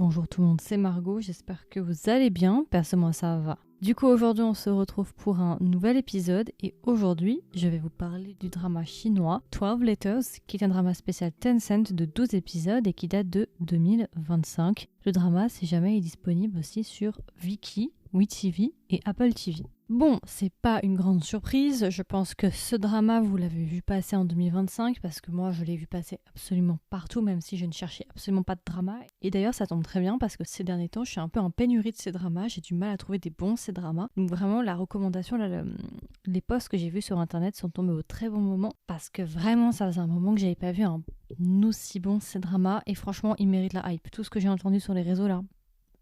Bonjour tout le monde, c'est Margot, j'espère que vous allez bien, perso moi ça va. Du coup aujourd'hui on se retrouve pour un nouvel épisode et aujourd'hui je vais vous parler du drama chinois 12 Letters qui est un drama spécial Tencent de 12 épisodes et qui date de 2025. Le drama si jamais est disponible aussi sur Viki, WeTV et Apple TV. Bon, c'est pas une grande surprise, je pense que ce drama vous l'avez vu passer en 2025 parce que moi je l'ai vu passer absolument partout même si je ne cherchais absolument pas de drama. Et d'ailleurs ça tombe très bien parce que ces derniers temps je suis un peu en pénurie de ces dramas, j'ai du mal à trouver des bons ces dramas. Donc vraiment la recommandation, les posts que j'ai vus sur internet sont tombés au très bon moment parce que vraiment ça faisait un moment que j'avais pas vu un aussi bon ces dramas et franchement ils méritent la hype. Tout ce que j'ai entendu sur les réseaux là,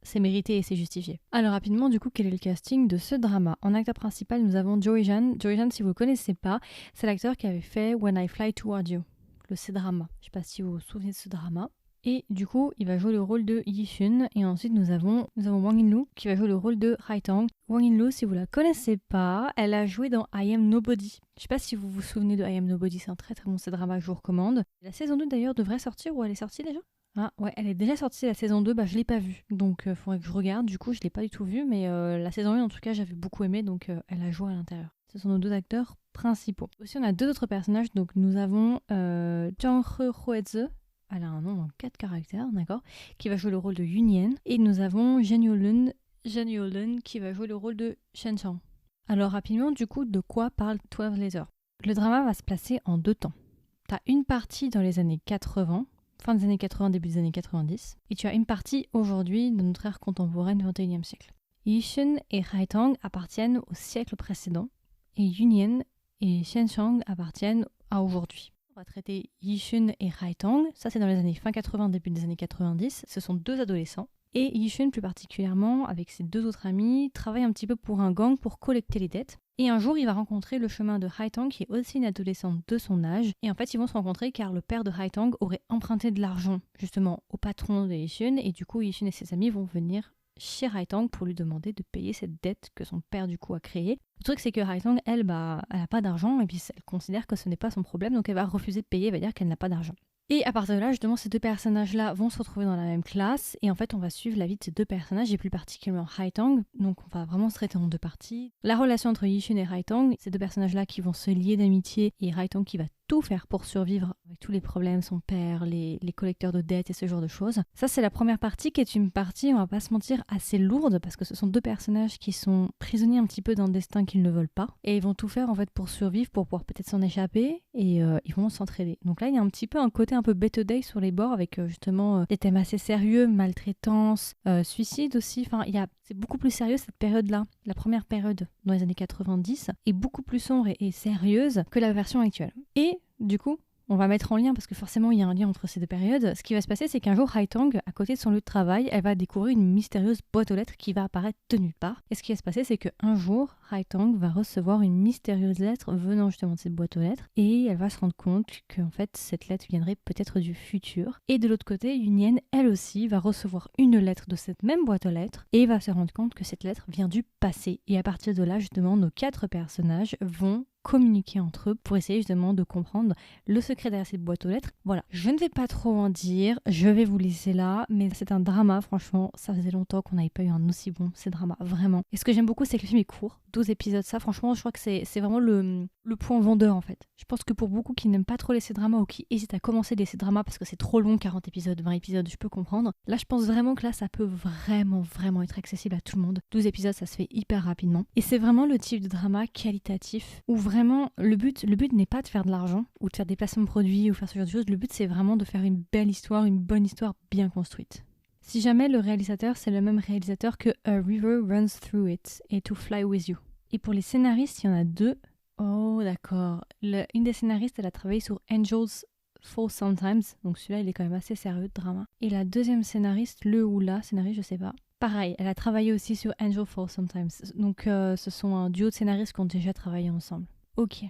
c'est mérité et c'est justifié. Alors rapidement, du coup, quel est le casting de ce drama? En acteur principal, nous avons Joey Jan. Joey Jan, si vous ne connaissez pas, c'est l'acteur qui avait fait When I Fly Toward You, le C-drama. Je ne sais pas si vous vous souvenez de ce drama. Et du coup, il va jouer le rôle de Yi-Shun. Et ensuite, nous avons Wang In-Lu qui va jouer le rôle de Hai-Tang. Wang In-Lu, si vous la connaissez pas, elle a joué dans I Am Nobody. Je sais pas si vous vous souvenez de I Am Nobody, c'est un très très bon C-drama que je vous recommande. La saison 2 d'ailleurs devrait sortir ou elle est sortie déjà? Ah ouais, elle est déjà sortie la saison 2, je l'ai pas vue, donc faudrait que je regarde, du coup je l'ai pas du tout vue, mais la saison 1 en tout cas j'avais beaucoup aimé, donc elle a joué à l'intérieur. Ce sont nos deux acteurs principaux. Aussi on a deux autres personnages, donc nous avons Jang He-Hueze, elle a un nom en 4 caractères, d'accord, qui va jouer le rôle de Yunien, et nous avons Jen Yo-lun qui va jouer le rôle de Shen Chang. Alors rapidement du coup de quoi parle 12 Letters? Le drama va se placer en deux temps. T'as une partie dans les années 80, fin des années 80, début des années 90. Et tu as une partie aujourd'hui de notre ère contemporaine 21e siècle. Yi-Shun et Hai-Tang appartiennent au siècle précédent et Yunien et Shen Chang appartiennent à aujourd'hui. On va traiter Yi-Shun et Hai-Tang, ça c'est dans les années fin 80, début des années 90. Ce sont deux adolescents. Et Yi-Shun plus particulièrement, avec ses deux autres amis, travaille un petit peu pour un gang pour collecter les dettes. Et un jour, il va rencontrer le chemin de Hai-Tang, qui est aussi une adolescente de son âge. Et en fait, ils vont se rencontrer car le père de Hai-Tang aurait emprunté de l'argent, justement, au patron de Yi-Shun. Et du coup, Yi-Shun et ses amis vont venir chez Hai-Tang pour lui demander de payer cette dette que son père, du coup, a créée. Le truc, c'est que Hai-Tang, elle a pas d'argent, et puis elle considère que ce n'est pas son problème, donc elle va refuser de payer, elle va dire qu'elle n'a pas d'argent. Et à partir de là, justement, ces deux personnages-là vont se retrouver dans la même classe. Et en fait, on va suivre la vie de ces deux personnages, et plus particulièrement Hai-Tang. Donc, on va vraiment se traiter en deux parties. La relation entre Yi-Shun et Hai-Tang, ces deux personnages-là qui vont se lier d'amitié, et Hai-Tang qui va tout faire pour survivre avec tous les problèmes, son père, les collecteurs de dettes et ce genre de choses. Ça, c'est la première partie qui est une partie, on va pas se mentir, assez lourde, parce que ce sont deux personnages qui sont prisonniers un petit peu d'un destin qu'ils ne veulent pas. Et ils vont tout faire, en fait, pour survivre, pour pouvoir peut-être s'en échapper, et ils vont s'entraider. Donc là, il y a un petit peu un côté un peu Better Day sur les bords avec justement des thèmes assez sérieux, maltraitance, suicide aussi. Enfin, c'est beaucoup plus sérieux cette période-là. La première période dans les années 90 est beaucoup plus sombre et sérieuse que la version actuelle. Et du coup, on va mettre en lien, parce que forcément il y a un lien entre ces deux périodes. Ce qui va se passer, c'est qu'un jour, Hai-Tang, à côté de son lieu de travail, elle va découvrir une mystérieuse boîte aux lettres qui va apparaître de nulle part. Et ce qui va se passer, c'est qu'un jour, Hai-Tang va recevoir une mystérieuse lettre venant justement de cette boîte aux lettres, et elle va se rendre compte qu'en fait, cette lettre viendrait peut-être du futur. Et de l'autre côté, Yunien, elle aussi, va recevoir une lettre de cette même boîte aux lettres, et va se rendre compte que cette lettre vient du passé. Et à partir de là, justement, nos quatre personnages vont communiquer entre eux pour essayer justement de comprendre le secret derrière cette boîte aux lettres. Voilà, je ne vais pas trop en dire, je vais vous laisser là, mais c'est un drama, franchement, ça faisait longtemps qu'on n'avait pas eu un aussi bon, ces dramas, vraiment. Et ce que j'aime beaucoup, c'est que le film est court, 12 épisodes, ça franchement, je crois que c'est vraiment le point vendeur en fait. Je pense que pour beaucoup qui n'aiment pas trop les C-dramas ou qui hésitent à commencer les C-dramas parce que c'est trop long, 40 épisodes, 20 épisodes, je peux comprendre. Là, je pense vraiment que là, ça peut vraiment être accessible à tout le monde. 12 épisodes, ça se fait hyper rapidement. Et c'est vraiment le type de drama qualitatif où vraiment le but n'est pas de faire de l'argent ou de faire des placements de produits ou faire ce genre de choses. Le but, c'est vraiment de faire une belle histoire, une bonne histoire bien construite. Si jamais le réalisateur, c'est le même réalisateur que A River Runs Through It et To Fly With You. Et pour les scénaristes, il y en a deux. Oh, d'accord. Une des scénaristes, elle a travaillé sur Angels Fall Sometimes. Donc celui-là, il est quand même assez sérieux de drama. Et la deuxième scénariste, le ou la scénariste, je sais pas. Pareil, elle a travaillé aussi sur Angel Fall Sometimes. Donc ce sont un duo de scénaristes qui ont déjà travaillé ensemble. Ok,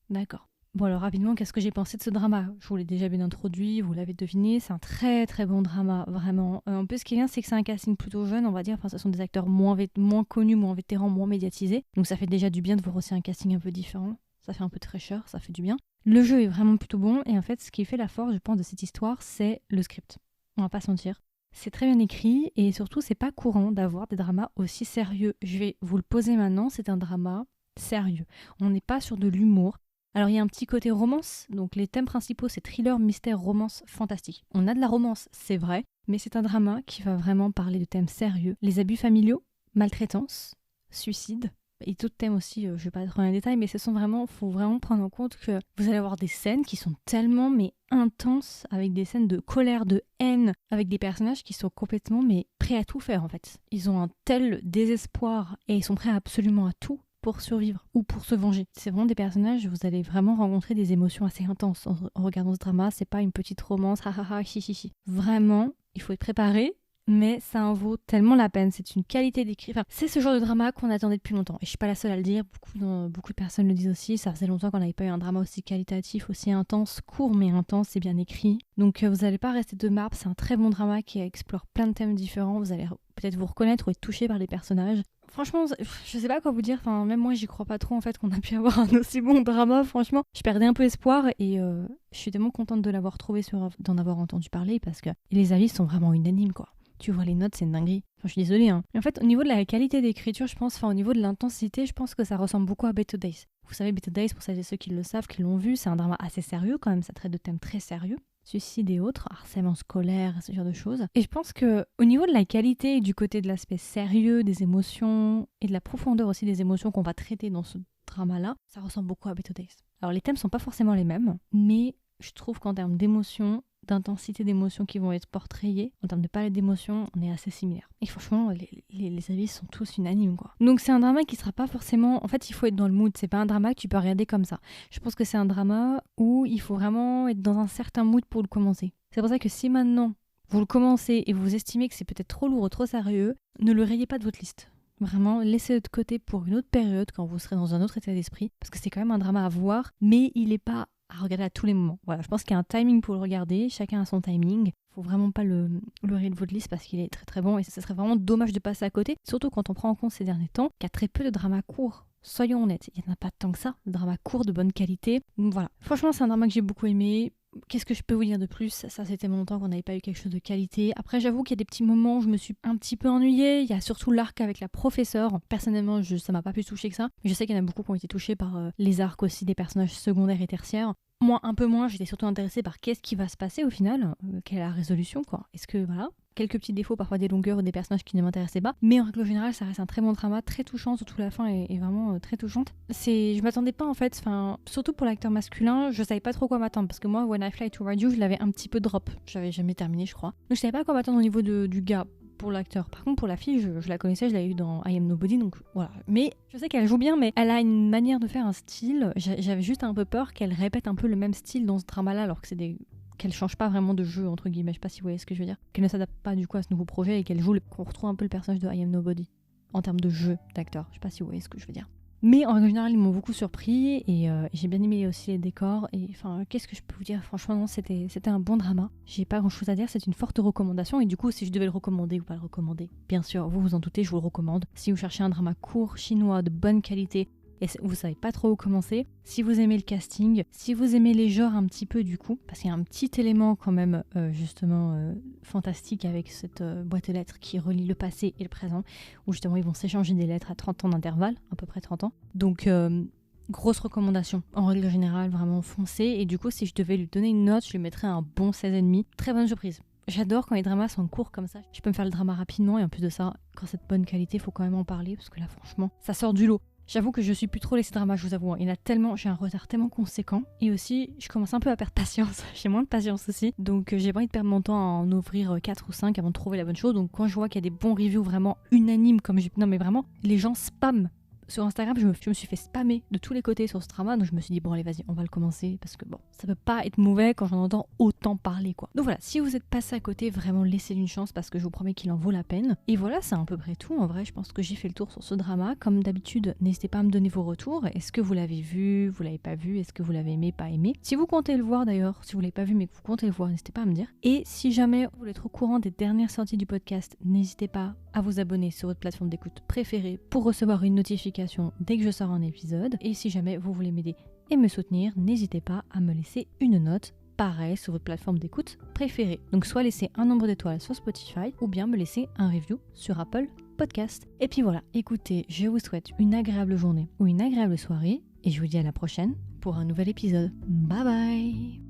d'accord. Bon alors rapidement, qu'est-ce que j'ai pensé de ce drama? Je vous l'ai déjà bien introduit, vous l'avez deviné, c'est un très très bon drama, vraiment. En plus, ce qui est bien, c'est que c'est un casting plutôt jeune, on va dire. Enfin, ce sont des acteurs moins connus, moins vétérans, moins médiatisés. Donc ça fait déjà du bien de voir aussi un casting un peu différent. Ça fait un peu de fraîcheur, ça fait du bien. Le jeu est vraiment plutôt bon, et en fait, ce qui fait la force, je pense, de cette histoire, c'est le script. On va pas se mentir. c'est très bien écrit et surtout c'est pas courant d'avoir des dramas aussi sérieux. Je vais vous le poser maintenant, c'est un drama sérieux. On n'est pas sur de l'humour. Alors il y a un petit côté romance, donc les thèmes principaux c'est thriller, mystère, romance, fantastique. On a de la romance, c'est vrai, mais c'est un drama qui va vraiment parler de thèmes sérieux. Les abus familiaux, maltraitance, suicide, et d'autres thèmes aussi, je vais pas être dans les détails, mais faut vraiment prendre en compte que vous allez avoir des scènes qui sont tellement intenses, avec des scènes de colère, de haine, avec des personnages qui sont complètement prêts à tout faire en fait. Ils ont un tel désespoir et ils sont prêts absolument à tout pour survivre ou pour se venger. C'est vraiment des personnages, vous allez vraiment rencontrer des émotions assez intenses en regardant ce drama, c'est pas une petite romance, ha ha ha, hi hi hi. Vraiment, il faut être préparé. Mais ça en vaut tellement la peine, c'est une qualité d'écrit. Enfin, c'est ce genre de drama qu'on attendait depuis longtemps. Et je suis pas la seule à le dire, beaucoup de personnes le disent aussi. Ça faisait longtemps qu'on n'avait pas eu un drama aussi qualitatif, aussi intense, court mais intense, c'est bien écrit. Donc vous n'allez pas rester de marbre, c'est un très bon drama qui explore plein de thèmes différents. Vous allez peut-être vous reconnaître ou être touché par les personnages. Franchement, je sais pas quoi vous dire, enfin, même moi j'y crois pas trop en fait qu'on a pu avoir un aussi bon drama, franchement. Je perdais un peu espoir et je suis tellement contente de l'avoir trouvé, d'en avoir entendu parler parce que les avis sont vraiment unanimes quoi. Tu vois les notes, c'est une dinguerie. Enfin, je suis désolée. Hein. Et en fait, au niveau de la qualité d'écriture, je pense, au niveau de l'intensité, je pense que ça ressemble beaucoup à Better Days. Vous savez, Better Days, pour celles et ceux qui le savent, qui l'ont vu, c'est un drama assez sérieux quand même. Ça traite de thèmes très sérieux. Suicide et autres, harcèlement scolaire, ce genre de choses. Et je pense que au niveau de la qualité, du côté de l'aspect sérieux, des émotions et de la profondeur aussi des émotions qu'on va traiter dans ce drama-là, ça ressemble beaucoup à Better Days. Alors les thèmes sont pas forcément les mêmes, mais je trouve qu'en termes d'émotions, d'intensité d'émotions qui vont être portrayées, en termes de palette d'émotions, on est assez similaires. Et franchement, les avis sont tous unanimes, quoi. Donc c'est un drama qui sera pas forcément... En fait, il faut être dans le mood, c'est pas un drama que tu peux regarder comme ça. Je pense que c'est un drama où il faut vraiment être dans un certain mood pour le commencer. C'est pour ça que si maintenant, vous le commencez et vous estimez que c'est peut-être trop lourd ou trop sérieux, ne le rayez pas de votre liste. Vraiment, laissez-le de côté pour une autre période, quand vous serez dans un autre état d'esprit, parce que c'est quand même un drama à voir, mais il est pas à regarder à tous les moments. Voilà, je pense qu'il y a un timing pour le regarder, chacun a son timing. Faut vraiment pas le rayer de votre liste parce qu'il est très très bon et ça serait vraiment dommage de passer à côté, surtout quand on prend en compte ces derniers temps qu'il y a très peu de dramas courts. Soyons honnêtes, il n'y en a pas tant que ça, de dramas courts de bonne qualité. Donc voilà, franchement c'est un drama que j'ai beaucoup aimé. Qu'est-ce que je peux vous dire de plus ? Ça, c'était longtemps qu'on n'avait pas eu quelque chose de qualité. Après, j'avoue qu'il y a des petits moments où je me suis un petit peu ennuyée. Il y a surtout l'arc avec la professeure. Personnellement, ça m'a pas plus touché que ça. Mais je sais qu'il y en a beaucoup qui ont été touchés par les arcs aussi des personnages secondaires et tertiaires. Moi, un peu moins, j'étais surtout intéressée par qu'est-ce qui va se passer au final. Quelle est la résolution, quoi. Est-ce que, voilà, quelques petits défauts, parfois des longueurs ou des personnages qui ne m'intéressaient pas. Mais en règle générale, ça reste un très bon drama, très touchant, surtout la fin est vraiment très touchante. Je m'attendais pas en fait, surtout pour l'acteur masculin, je savais pas trop quoi m'attendre parce que moi, When I Fly to Ride You, je l'avais un petit peu drop. J'avais jamais terminé, je crois. Donc je savais pas quoi m'attendre au niveau du gars. Pour l'acteur. Par contre, pour la fille, je la connaissais, je l'avais eu dans I Am Nobody, donc voilà. Mais je sais qu'elle joue bien, mais elle a une manière de faire un style. J'avais juste un peu peur qu'elle répète un peu le même style dans ce drama-là, alors que qu'elle change pas vraiment de jeu, entre guillemets. Je sais pas si vous voyez ce que je veux dire. Qu'elle ne s'adapte pas du coup à ce nouveau projet et qu'elle qu'on retrouve un peu le personnage de I Am Nobody en termes de jeu d'acteur. Je sais pas si vous voyez ce que je veux dire. Mais en règle générale, ils m'ont beaucoup surpris et j'ai bien aimé aussi les décors. Et enfin, qu'est-ce que je peux vous dire ? Franchement, non, c'était un bon drama. J'ai pas grand chose à dire, c'est une forte recommandation. Et du coup, si je devais le recommander ou pas le recommander, bien sûr, vous en doutez, je vous le recommande. Si vous cherchez un drama court, chinois, de bonne qualité, et vous savez pas trop où commencer, si vous aimez le casting, si vous aimez les genres un petit peu du coup, parce qu'il y a un petit élément quand même justement fantastique avec cette boîte aux lettres qui relie le passé et le présent, où justement ils vont s'échanger des lettres à 30 ans d'intervalle, à peu près 30 ans. Donc grosse recommandation, en règle générale, vraiment foncez. Et du coup, si je devais lui donner une note, je lui mettrais un bon 16,5. Très bonne surprise. J'adore quand les dramas sont courts comme ça. Je peux me faire le drama rapidement et en plus de ça, quand c'est de bonne qualité, il faut quand même en parler parce que là, franchement, ça sort du lot. J'avoue que je suis plus trop laissée drama, je vous avoue. Il y en a tellement, j'ai un retard tellement conséquent. Et aussi, je commence un peu à perdre patience. J'ai moins de patience aussi. Donc, j'ai pas envie de perdre mon temps à en ouvrir 4 ou 5 avant de trouver la bonne chose. Donc, quand je vois qu'il y a des bons reviews vraiment unanimes, non mais vraiment, les gens spamment. Sur Instagram, je me suis fait spammer de tous les côtés sur ce drama, donc je me suis dit bon allez vas-y, on va le commencer parce que bon, ça peut pas être mauvais quand j'en entends autant parler quoi. Donc voilà, si vous êtes passé à côté, vraiment laissez-lui une chance parce que je vous promets qu'il en vaut la peine. Et voilà, c'est à peu près tout. En vrai, je pense que j'ai fait le tour sur ce drama. Comme d'habitude, n'hésitez pas à me donner vos retours. Est-ce que vous l'avez vu, vous l'avez pas vu, est-ce que vous l'avez aimé, pas aimé. Si vous comptez le voir d'ailleurs, si vous l'avez pas vu mais que vous comptez le voir, n'hésitez pas à me dire. Et si jamais vous voulez être au courant des dernières sorties du podcast, n'hésitez pas à vous abonner sur votre plateforme d'écoute préférée pour recevoir une notification dès que je sors un épisode. Et si jamais vous voulez m'aider et me soutenir, n'hésitez pas à me laisser une note pareil sur votre plateforme d'écoute préférée. Donc soit laisser un nombre d'étoiles sur Spotify ou bien me laisser un review sur Apple Podcast. Et puis voilà, écoutez, je vous souhaite une agréable journée ou une agréable soirée et je vous dis à la prochaine pour un nouvel épisode. Bye bye!